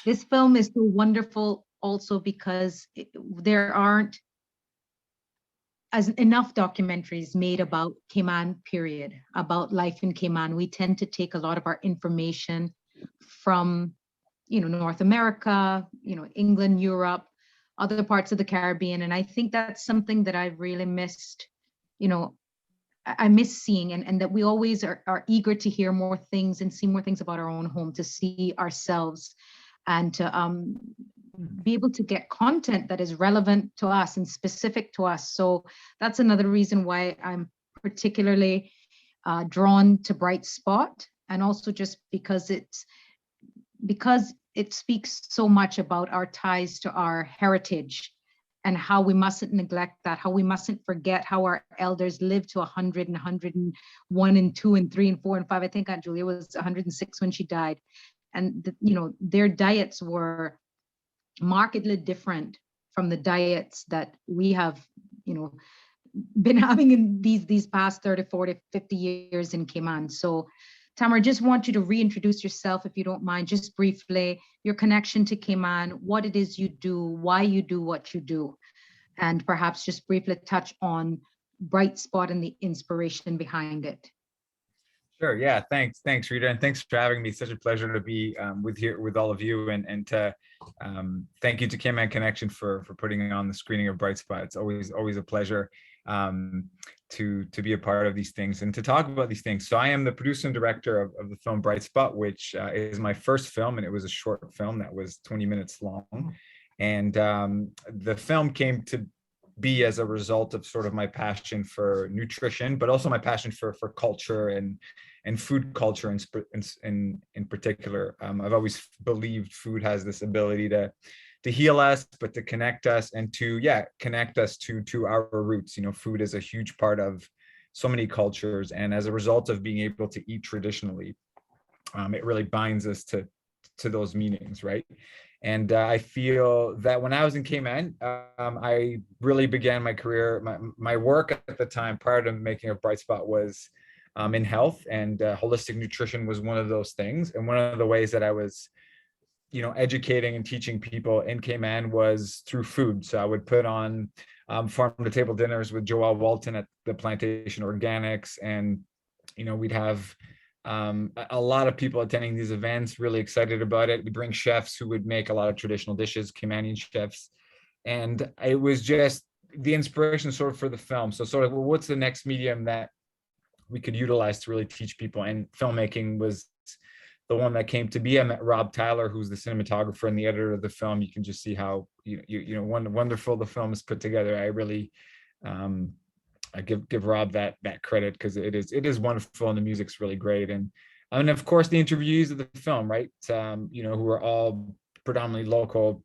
This film is so wonderful also because there aren't as enough documentaries made about Cayman, period, about life in Cayman. We tend to take a lot of our information from, North America, England, Europe, other parts of the Caribbean. And I think that's something that I've really missed, I miss seeing, and that we always are eager to hear more things and see more things about our own home, to see ourselves and to be able to get content that is relevant to us and specific to us. So that's another reason why I'm particularly drawn to Bright Spot, and also just because it speaks so much about our ties to our heritage and how we mustn't neglect that, how we mustn't forget how our elders lived to 100 and 101 and 2 and 3 and 4 and 5. I think Aunt Julia was 106 when she died. And, their diets were markedly different from the diets that we have, been having in these past 30, 40, 50 years in Cayman. So Tamer, I just want you to reintroduce yourself, if you don't mind, just briefly, your connection to Cayman, what it is you do, why you do what you do, and perhaps just briefly touch on Bright Spot and the inspiration behind it. Sure. Yeah. Thanks, Rita, and thanks for having me. Such a pleasure to be with all of you, and to thank you to Cayman Connection for putting on the screening of Bright Spot. It's always a pleasure to be a part of these things and to talk about these things. So I am the producer and director of the film Bright Spot, which is my first film, and it was a short film that was 20 minutes long. And the film came to be as a result of sort of my passion for nutrition, but also my passion for culture and food culture in particular. I've always believed food has this ability to heal us, but to connect us and to connect us to our roots. Food is a huge part of so many cultures, and as a result of being able to eat traditionally, it really binds us to those meanings, right? And I feel that when I was in Cayman, I really began my career, my work at the time prior to making a Bright Spot was in health, and holistic nutrition was one of those things. And one of the ways that I was, educating and teaching people in Cayman was through food. So I would put on farm to table dinners with Joel Walton at the Plantation Organics, and we'd have a lot of people attending these events, really excited about it. We bring chefs who would make a lot of traditional dishes, Caymanian chefs. And it was just the inspiration sort of for the film. So sort of, well, what's the next medium that we could utilize to really teach people? And filmmaking was the one that came to be. I met Rob Tyler, who's the cinematographer and the editor of the film. You can just see how, wonderful the film is put together. I really, I give Rob that credit, because it is wonderful, and the music's really great, and of course the interviews of the film, right? Who are all predominantly local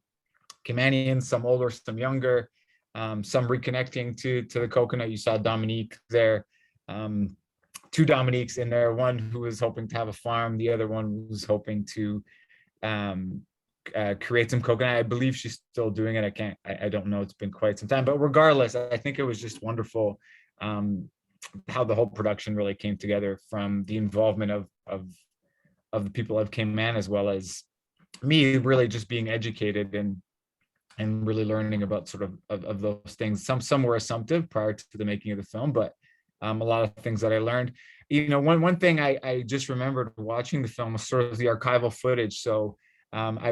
Caymanians, some older, some younger, some reconnecting to the coconut. You saw Dominique there, two Dominiques in there, one who was hoping to have a farm, the other one was hoping to create some coconut. I believe she's still doing it. I don't know. It's been quite some time, but regardless, I think it was just wonderful how the whole production really came together, from the involvement of the people of Cayman, as well as me really just being educated and really learning about sort of those things. Some were assumptive prior to the making of the film, but a lot of things that I learned. One thing I just remembered watching the film was sort of the archival footage. So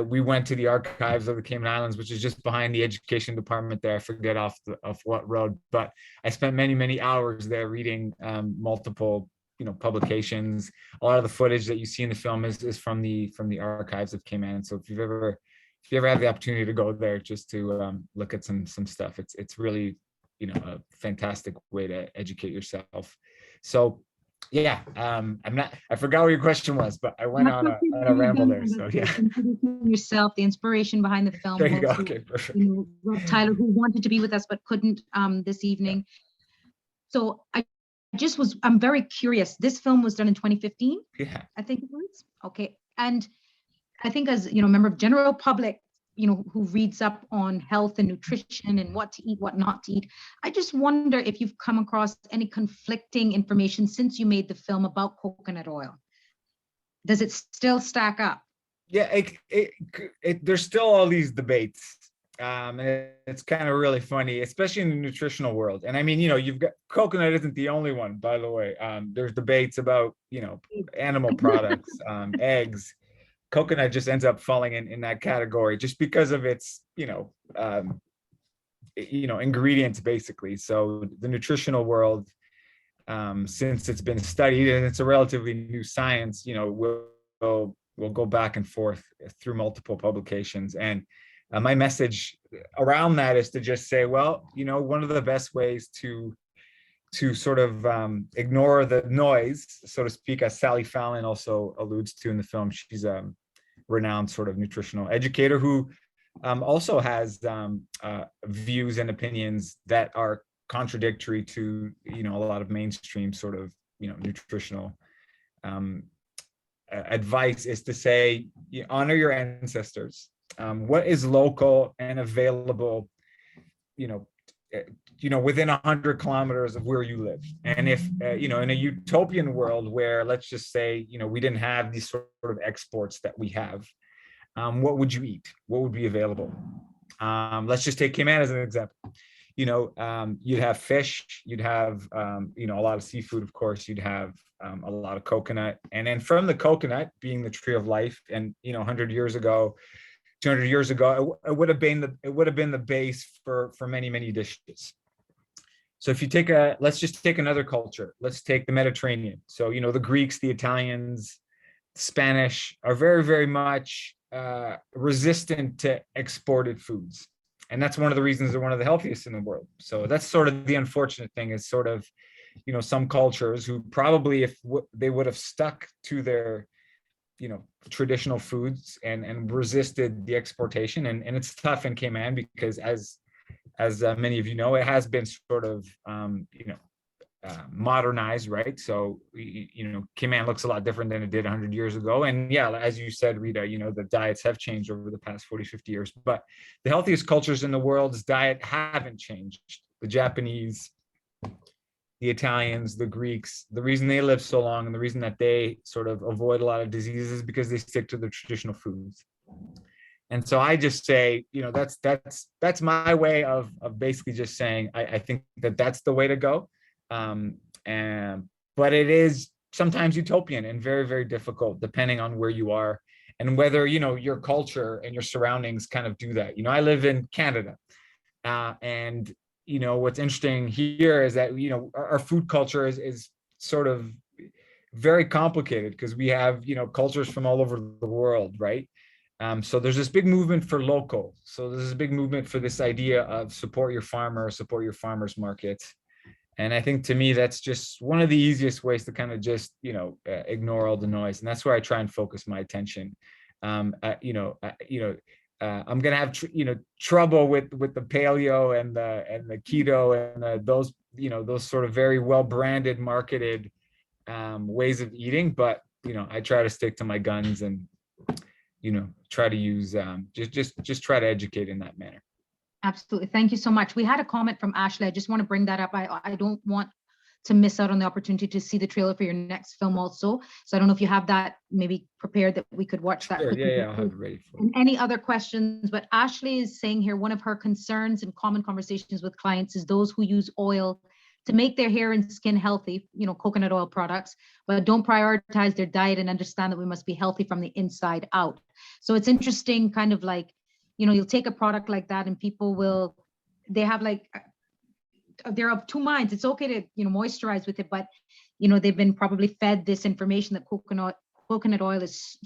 we went to the archives of the Cayman Islands, which is just behind the education department there. I forget off what road, but I spent many hours there reading multiple publications. A lot of the footage that you see in the film is from the archives of Cayman. So if you ever have the opportunity to go there just to look at some stuff, it's really a fantastic way to educate yourself. So yeah, I forgot what your question was, but I went on a ramble there. So yeah. Yourself, the inspiration behind the film. There you go. Okay, perfect. Rob Tyler, who wanted to be with us but couldn't this evening. So I'm very curious. This film was done in 2015. Yeah. I think it was. Okay. And I think, as member of general public, who reads up on health and nutrition and what to eat, what not to eat, I just wonder if you've come across any conflicting information since you made the film about coconut oil. Does it still stack up? yeah, there's still all these debates. And it's kind of really funny, especially in the nutritional world. And I mean, you've got coconut isn't the only one, by the way. There's debates about, animal products, eggs. Coconut just ends up falling in that category just because of its, ingredients basically. So the nutritional world, since it's been studied and it's a relatively new science, we'll go back and forth through multiple publications. And my message around that is to just say, well, one of the best ways to sort of ignore the noise, so to speak, as Sally Fallon also alludes to in the film. She's a renowned sort of nutritional educator who also has views and opinions that are contradictory to a lot of mainstream sort of nutritional advice, is to say, honor your ancestors. What is local and available, within 100 kilometers of where you live. And if in a utopian world where, let's just say, we didn't have these sort of exports that we have, what would you eat? What would be available? Let's just take Cayman as an example. You'd have fish, you'd have a lot of seafood, of course, you'd have a lot of coconut. And then from the coconut being the tree of life, and 100 years ago, 200 years ago, it would have been the base for many dishes. So if you let's just take another culture. Let's take the Mediterranean. So the Greeks, the Italians, the Spanish are very, very much resistant to exported foods. And that's one of the reasons they're one of the healthiest in the world. So that's sort of the unfortunate thing, is sort of, some cultures who probably, if they would have stuck to their, traditional foods and resisted the exportation. And it's tough in Cayman because as many of you know, it has been sort of, modernized, right? So, Cayman looks a lot different than it did 100 years ago. And yeah, as you said, Rita, the diets have changed over the past 40, 50 years, but the healthiest cultures in the world's diet haven't changed. The Japanese, the Italians, the Greeks, the reason they live so long and the reason that they sort of avoid a lot of diseases is because they stick to their traditional foods. And so I just say, that's my way of basically just saying, I think that's the way to go. But it is sometimes utopian and very, very difficult depending on where you are and whether, your culture and your surroundings kind of do that. I live in Canada, and what's interesting here is that, our food culture is sort of very complicated because we have, cultures from all over the world, right? So there's this big movement for local. So there's this big movement for this idea of support your farmer, support your farmers market. And I think to me, that's just one of the easiest ways to kind of just, ignore all the noise. And that's where I try and focus my attention. I'm going to have, trouble with the paleo and the keto and those, those sort of very well branded, marketed ways of eating. But, I try to stick to my guns and, try to use, just try to educate in that manner. Absolutely. Thank you so much. We had a comment from Ashley. I just want to bring that up. I don't want to miss out on the opportunity to see the trailer for your next film also. So I don't know if you have that maybe prepared that we could watch that. Sure, yeah, I'll have it ready for you. And any other questions, but Ashley is saying here, one of her concerns and common conversations with clients is those who use oil to make their hair and skin healthy, coconut oil products, but don't prioritize their diet and understand that we must be healthy from the inside out. So it's interesting, kind of like, you'll take a product like that and people they have like, they're of two minds. It's okay to, moisturize with it, but, they've been probably fed this information that coconut oil is,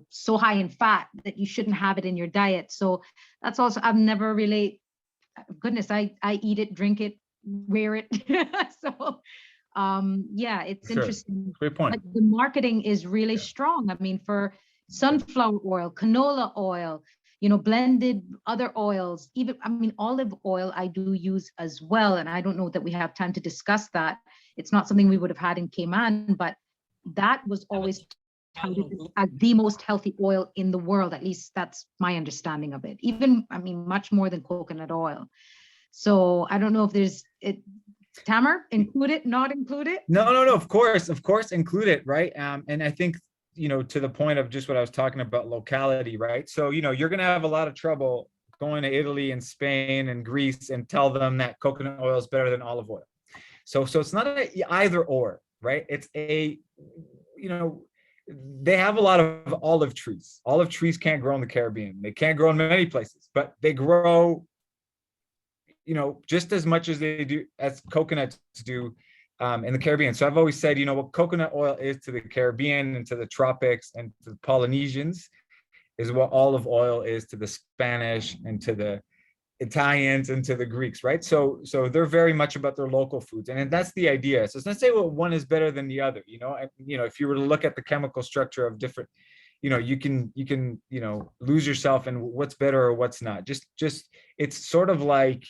so high in fat that you shouldn't have it in your diet. So that's also, I've never really, goodness, I eat it, drink it, wear it. So, yeah, it's Sure. Interesting. Great point. But the marketing is really strong. I mean, for sunflower oil, canola oil, blended other oils, even, olive oil I do use as well. And I don't know that we have time to discuss that. It's not something we would have had in Cayman, but that was always touted as the most healthy oil in the world. At least that's my understanding of it. Even, much more than coconut oil. So I don't know if there's it. Tamer, include it, not include it? No. Of course, include it, right? And I think, to the point of just what I was talking about, locality, right? So, you're going to have a lot of trouble going to Italy and Spain and Greece and tell them that coconut oil is better than olive oil. So it's not a either or, right? It's they have a lot of olive trees. Olive trees can't grow in the Caribbean. They can't grow in many places, but they grow, just as much as they do as coconuts do in the Caribbean. So I've always said, what coconut oil is to the Caribbean and to the tropics and to the Polynesians is what olive oil is to the Spanish and to the Italians and to the Greeks, right? So they're very much about their local foods, and that's the idea. So it's not to say well one is better than the other. If you were to look at the chemical structure of different, you can lose yourself in what's better or what's not. Just it's sort of like,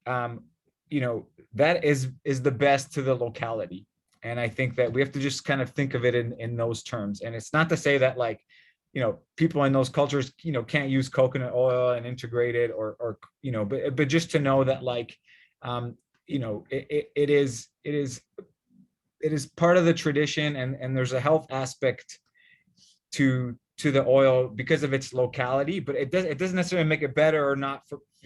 that is the best to the locality, and I think that we have to just kind of think of it in those terms. And it's not to say that like, people in those cultures, can't use coconut oil and integrate it but just to know that like, it is part of the tradition, and there's a health aspect to the oil because of its locality, but it doesn't necessarily make it better or not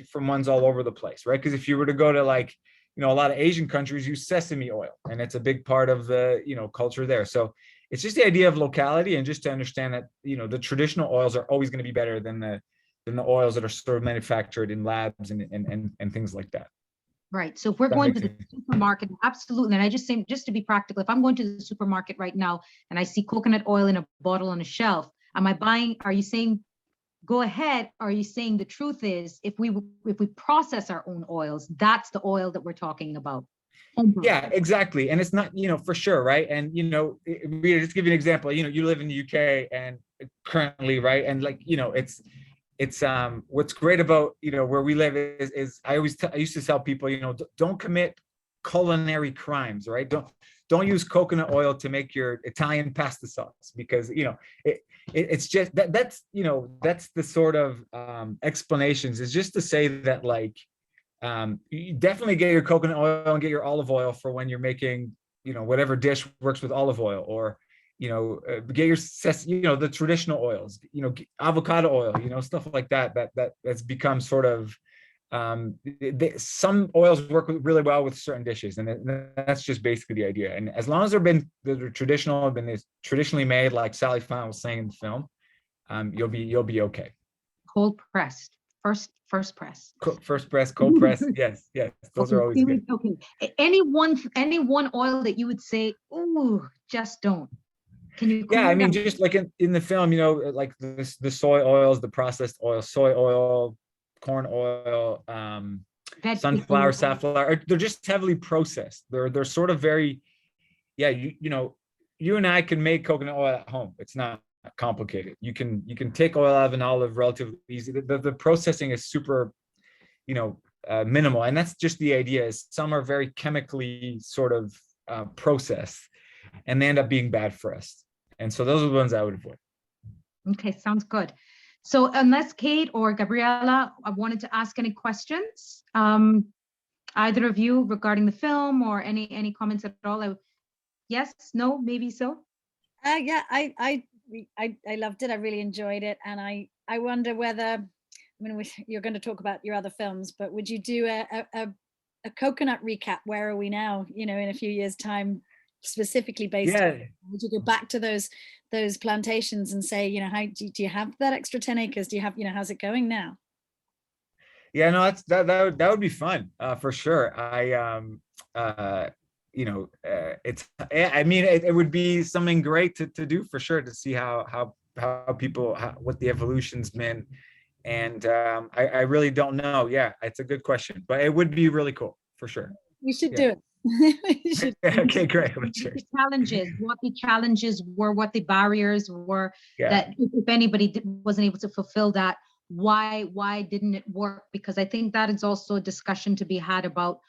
from ones all over the place, right? Because if you were to go to like, a lot of Asian countries use sesame oil, and it's a big part of the, culture there. So it's just the idea of locality, and just to understand that, the traditional oils are always going to be better than the oils that are sort of manufactured in labs and things like that. Right. So if we're going to the supermarket, absolutely. And I just say, just to be practical, if I'm going to the supermarket right now and I see coconut oil in a bottle on a shelf, are you saying go ahead? Or are you saying the truth is if we process our own oils, that's the oil that we're talking about? Yeah, exactly. And it's not, for sure, right? And, Rita, just give you an example, you live in the UK and currently, right? And like, it's what's great about, where we live is I used to tell people, don't commit culinary crimes, right? Don't use coconut oil to make your Italian pasta sauce, because, it's just that's the sort of explanations, is just to say that like, you definitely get your coconut oil and get your olive oil for when you're making, whatever dish works with olive oil, or, get your, the traditional oils, avocado oil, stuff like that's become sort of, some oils work really well with certain dishes, and that's just basically the idea. And as long as they're traditionally made, like Sally Fine was saying in the film, you'll be okay. Cold pressed. First press. First press, cold press. Yes. Those are always good. Okay. Any one oil that you would say, ooh, just don't. Can you? Yeah, I mean, just like in the film, like the soy oils, the processed oil, soy oil, corn oil, sunflower, safflower, they're just heavily processed. They're sort of very, yeah. You and I can make coconut oil at home. It's not complicated. You can take oil out of an olive relatively easy. The processing is super, minimal, and that's just the idea. Is some are very chemically sort of processed, and they end up being bad for us. And so those are the ones I would avoid. Okay, sounds good. So unless Kate or Gabriela, I wanted to ask any questions, either of you regarding the film or any comments at all. Yes, no, maybe so. Yeah, I loved it. I really enjoyed it, and I wonder whether, you're going to talk about your other films, but would you do a coconut recap? Where are we now? In a few years' time, specifically based on, would you go back to those plantations and say, how do you have that extra 10 acres? Do you have, how's it going now? Yeah, no, that would be fun, for sure. It would be something great to do, for sure, to see how people, what the evolution's been. And I really don't know. Yeah, it's a good question, but it would be really cool, for sure. You should do it. Okay, great. What the challenges were, what the barriers were, that if anybody wasn't able to fulfill that, why didn't it work? Because I think that is also a discussion to be had about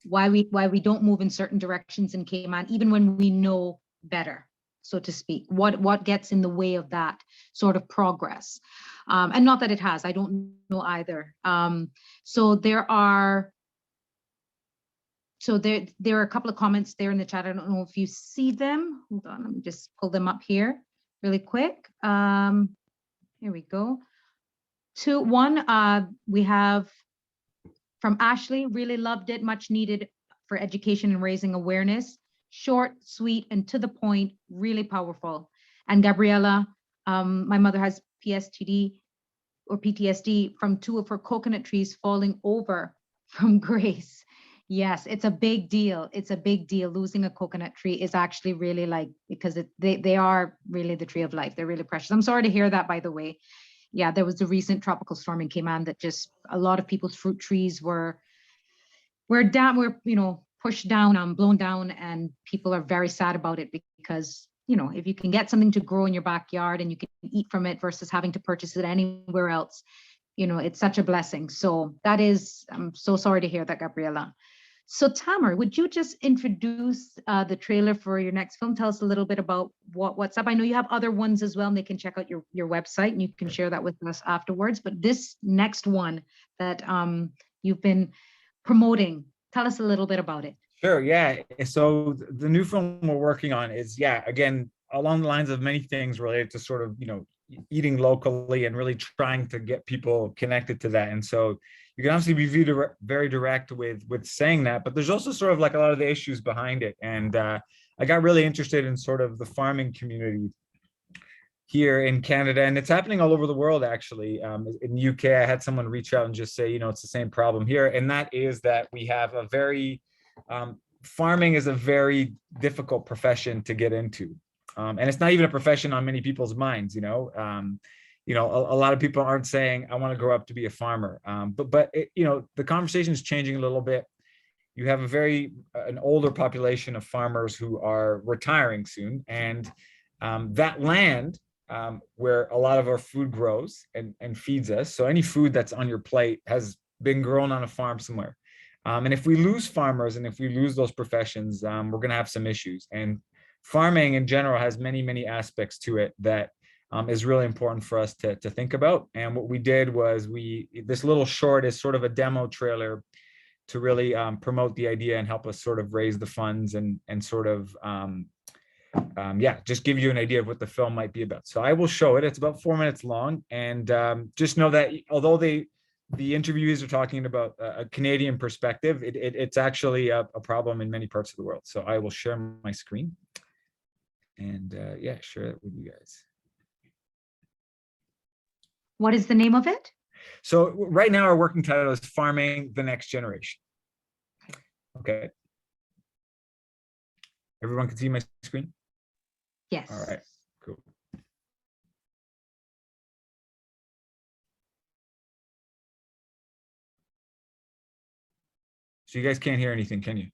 why we don't move in certain directions in Cayman, even when we know better, so to speak. What gets in the way of that sort of progress? And not that it has, I don't know either. So there are a couple of comments there in the chat. I don't know if you see them. Hold on, let me just pull them up here. really quick. Here we go. One, we have from Ashley, really loved it, much needed for education and raising awareness. Short, sweet, and to the point, really powerful. And Gabriella, my mother has PSTD or PTSD from two of her coconut trees falling over from grace. Yes, it's a big deal. It's a big deal. Losing a coconut tree is actually really like, because they are really the tree of life. They're really precious. I'm sorry to hear that, by the way. Yeah, there was a recent tropical storm in Cayman that just a lot of people's fruit trees were pushed down, blown down, and people are very sad about it because if you can get something to grow in your backyard and you can eat from it versus having to purchase it anywhere else, it's such a blessing. So I'm so sorry to hear that, Gabriela. So Tamer, would you just introduce the trailer for your next film? Tell us a little bit about what's up. I know you have other ones as well, and they can check out your website, and you can share that with us afterwards. But this next one that you've been promoting, tell us a little bit about it. Sure, yeah. So the new film we're working on is, again, along the lines of many things related to sort of, eating locally and really trying to get people connected to that. And so you can obviously be very direct with saying that, but there's also sort of like a lot of the issues behind it. And I got really interested in sort of the farming community here in Canada, and it's happening all over the world, actually. In the UK, I had someone reach out and just say, it's the same problem here. And that is that we have a very, farming is a very difficult profession to get into. And it's not even a profession on many people's minds, a lot of people aren't saying, I want to grow up to be a farmer. But the conversation is changing a little bit. You have an older population of farmers who are retiring soon. And that land, where a lot of our food grows and feeds us. So any food that's on your plate has been grown on a farm somewhere. And if we lose farmers and if we lose those professions, we're going to have some issues. And farming in general has many, many aspects to it that is really important for us to think about. And what we did was this little short is sort of a demo trailer to really promote the idea and help us sort of raise the funds and sort of just give you an idea of what the film might be about. So I will show it. It's about 4 minutes long, and just know that although the interviewees are talking about a Canadian perspective, it's actually a problem in many parts of the world. So I will share my screen and share it with you guys. What is the name of it? So right now our working title is Farming the Next Generation. Okay. Everyone can see my screen? Yes. All right, cool. So you guys can't hear anything, can you?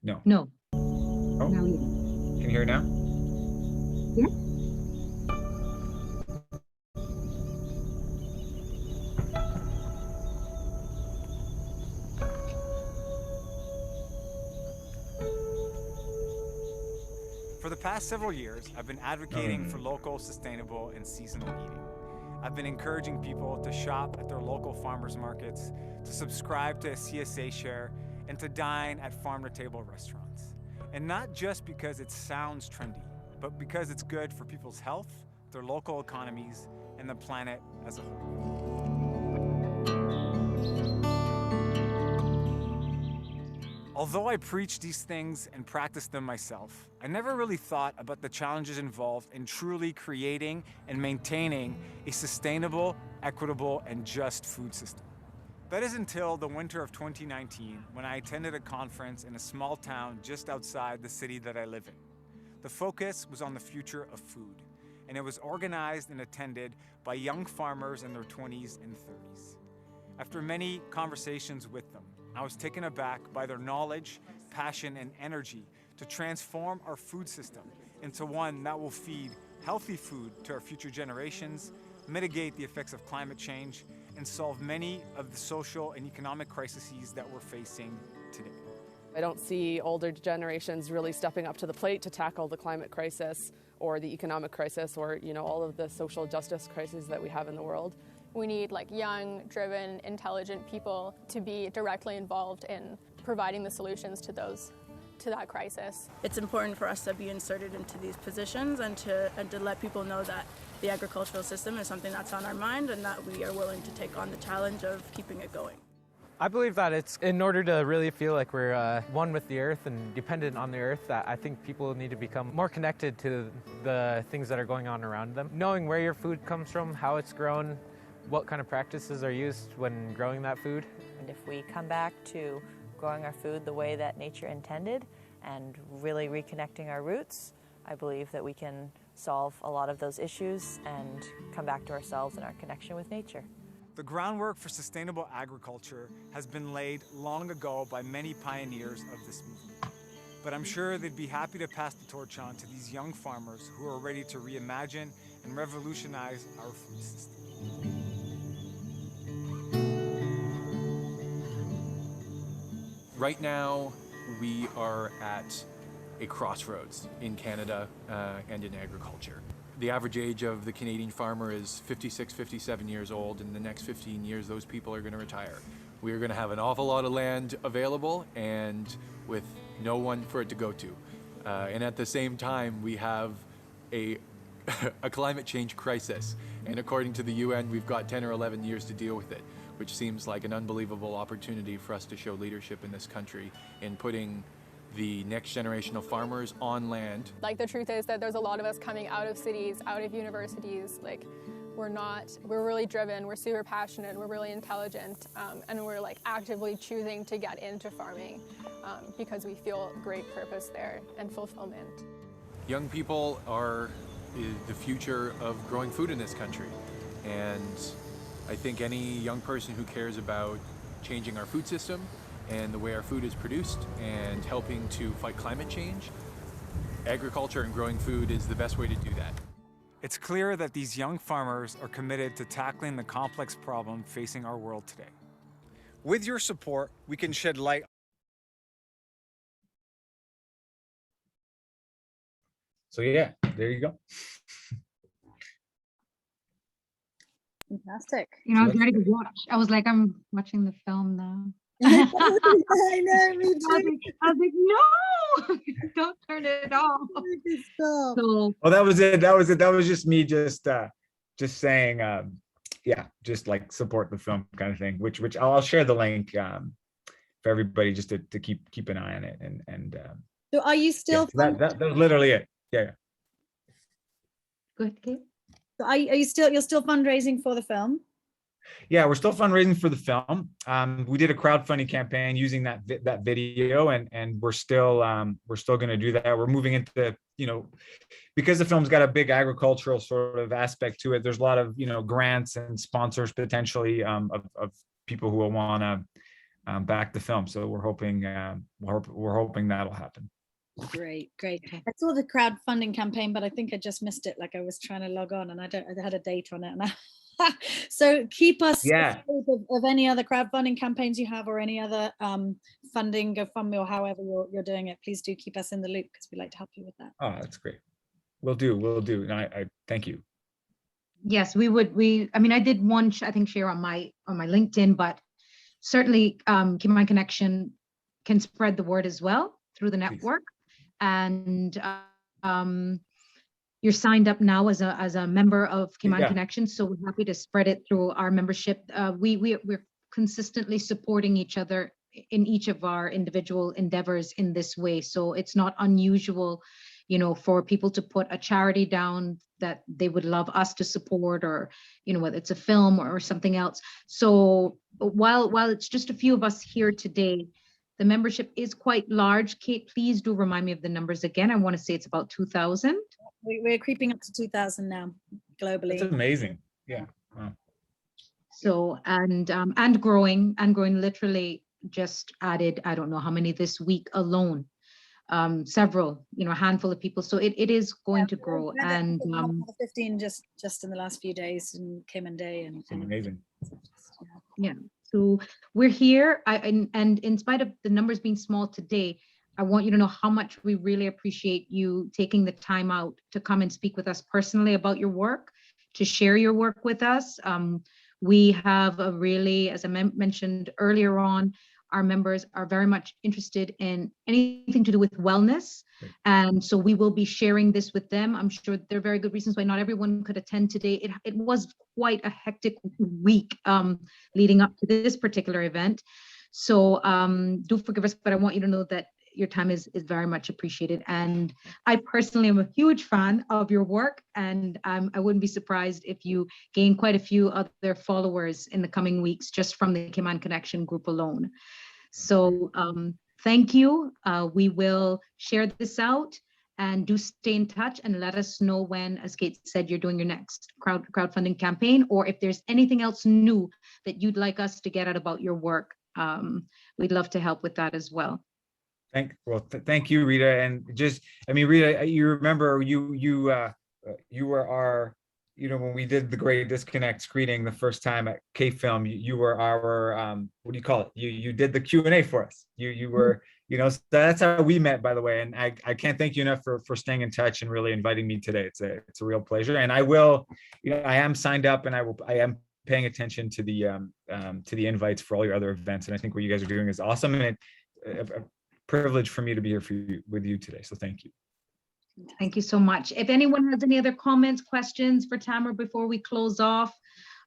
No. No. Oh, No. can you hear it now? Yeah. For the past several years, I've been advocating for local, sustainable, and seasonal eating. I've been encouraging people to shop at their local farmers markets, to subscribe to a CSA share, and to dine at farm-to-table restaurants. And not just because it sounds trendy, but because it's good for people's health, their local economies, and the planet as a whole. Although I preach these things and practice them myself, I never really thought about the challenges involved in truly creating and maintaining a sustainable, equitable, and just food system. That is until the winter of 2019, when I attended a conference in a small town just outside the city that I live in. The focus was on the future of food, and it was organized and attended by young farmers in their 20s and 30s. After many conversations with them, I was taken aback by their knowledge, passion, and energy to transform our food system into one that will feed healthy food to our future generations, mitigate the effects of climate change, and solve many of the social and economic crises that we're facing today. I don't see older generations really stepping up to the plate to tackle the climate crisis or the economic crisis or, all of the social justice crises that we have in the world. We need young, driven, intelligent people to be directly involved in providing the solutions to those to that crisis. It's important for us to be inserted into these positions and to let people know that the agricultural system is something that's on our mind and that we are willing to take on the challenge of keeping it going. I believe that it's in order to really feel like we're one with the earth and dependent on the earth, that I think people need to become more connected to the things that are going on around them. Knowing where your food comes from, how it's grown, what kind of practices are used when growing that food. And if we come back to growing our food the way that nature intended and really reconnecting our roots, I believe that we can solve a lot of those issues and come back to ourselves and our connection with nature. The groundwork for sustainable agriculture has been laid long ago by many pioneers of this movement. But I'm sure they'd be happy to pass the torch on to these young farmers who are ready to reimagine and revolutionize our food system. Right now, we are at a crossroads in Canada and in agriculture. The average age of the Canadian farmer is 56, 57 years old. In the next 15 years, those people are going to retire. We are going to have an awful lot of land available and with no one for it to go to. And at the same time, we have a climate change crisis. And according to the UN, we've got 10 or 11 years to deal with it, which seems like an unbelievable opportunity for us to show leadership in this country in putting the next generation of farmers on land. Like, the truth is that there's a lot of us coming out of cities, out of universities. Like, we're really driven, we're super passionate, we're really intelligent, and we're like actively choosing to get into farming because we feel great purpose there and fulfillment. Young people are the future of growing food in this country. And I think any young person who cares about changing our food system and the way our food is produced and helping to fight climate change, agriculture and growing food is the best way to do that. It's clear that these young farmers are committed to tackling the complex problem facing our world today. With your support, we can shed light. So yeah, there you go. Fantastic. You know, I was ready to watch. I was like, I'm watching the film now. I know, me too. I was like, no, don't turn it off. Stop. So, Oh, that was it. That was just me just saying, yeah, just like support the film kind of thing, which I'll share the link for everybody just to keep an eye on it. And So are you still yeah, that was literally it. Yeah. good, Kate. So you're still fundraising for the film? Yeah, we're still fundraising for the film. We did a crowdfunding campaign using that video, and we're still going to do that. We're moving into, because the film's got a big agricultural sort of aspect to it. There's a lot of grants and sponsors potentially of people who will want to back the film. So we're hoping that'll happen. Great. I saw the crowdfunding campaign, but I think I just missed it. Like, I was trying to log on and I had a date on it, and so keep us of any other crowdfunding campaigns you have, or any other funding, GoFundMe, or however you're doing it. Please do keep us in the loop, because we'd like to help you with that. Oh, that's great. We'll do. And I thank you. Yes, we would. I mean, I did one, I think, share on my LinkedIn, but certainly Keep in Mind Connection can spread the word as well through the network. And you're signed up now as a member of Keep in Mind Connection, so we're happy to spread it through our membership. We're consistently supporting each other in each of our individual endeavors in this way. So it's not unusual, for people to put a charity down that they would love us to support, or whether it's a film or something else. So while it's just a few of us here today, the membership is quite large. Kate, please do remind me of the numbers again. I want to say it's about 2,000. We're creeping up to 2,000 now globally. That's amazing. Yeah. Wow. So and growing, literally just added, I don't know how many this week alone. Several, a handful of people. So it is going to grow. And 15 just in the last few days, and Cayman Day, and amazing. Yeah. So we're here, and in spite of the numbers being small today, I want you to know how much we really appreciate you taking the time out to come and speak with us personally about your work, to share your work with us. We have a really, as I mentioned earlier on, our members are very much interested in anything to do with wellness. And so we will be sharing this with them. I'm sure there are very good reasons why not everyone could attend today. It was quite a hectic week leading up to this particular event. So do forgive us, but I want you to know that your time is very much appreciated. And I personally am a huge fan of your work, and I wouldn't be surprised if you gain quite a few other followers in the coming weeks just from the Cayman Connection group alone. So thank you. We will share this out, and do stay in touch and let us know when, as Kate said, you're doing your next crowdfunding campaign, or if there's anything else new that you'd like us to get out about your work. We'd love to help with that as well. Thank you, Rita. And just, I mean, Rita, you remember you were our, when we did the Great Disconnect screening the first time at K-Film, you were our, what do you call it? You did the Q&A for us. You were, so that's how we met, by the way. And I can't thank you enough for staying in touch and really inviting me today. It's a real pleasure. And I will, I am signed up, and I am paying attention to the invites for all your other events. And I think what you guys are doing is awesome. And a privilege for me to be here with you today. So thank you. Thank you so much. If anyone has any other comments, questions for Tamer before we close off,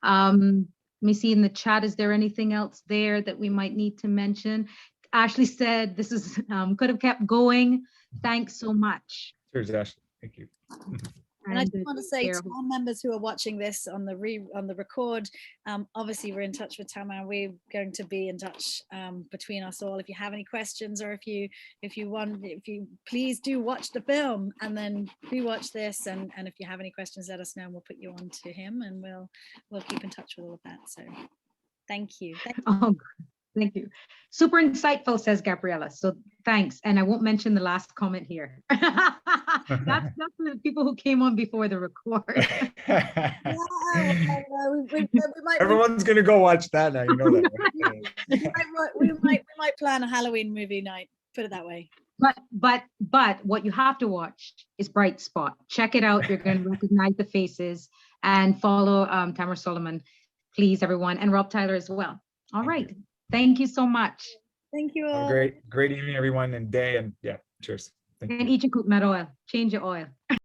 let me see in the chat, is there anything else there that we might need to mention? Ashley said this is could have kept going. Thanks so much. Cheers, Ashley. Thank you. And I just want to say to all members who are watching this on the record, obviously we're in touch with Tamer. We're going to be in touch between us all. If you have any questions, or if you please do watch the film and then rewatch this. And if you have any questions, let us know, and we'll put you on to him, and we'll keep in touch with all of that. So thank you. Oh, thank you. Super insightful, says Gabriella. So thanks. And I won't mention the last comment here. That's for the people who came on before the record. Everyone's going to go watch that now. You know that. we might plan a Halloween movie night, put it that way. But what you have to watch is Bright Spot. Check it out. You're going to recognize the faces, and follow Tamer Soliman, please, everyone, and Rob Tyler as well. All right. Thank you so much. Thank you all. Great evening, everyone, and day, and yeah, cheers. And eat your coconut oil. Change your oil.